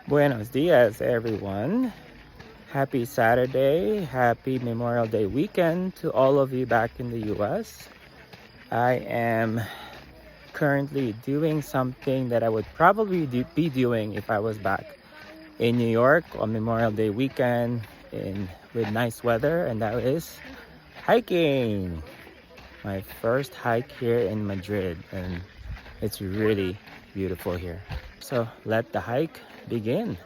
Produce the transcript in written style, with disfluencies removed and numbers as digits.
Buenos dias, everyone. Happy Saturday, happy Memorial Day weekend to all of you back in the US. I am currently doing something that I would probably be doing if I was back in New York on Memorial Day weekend with nice weather, and that is hiking. My first hike here in Madrid, and it's really beautiful here. So let the hike begin.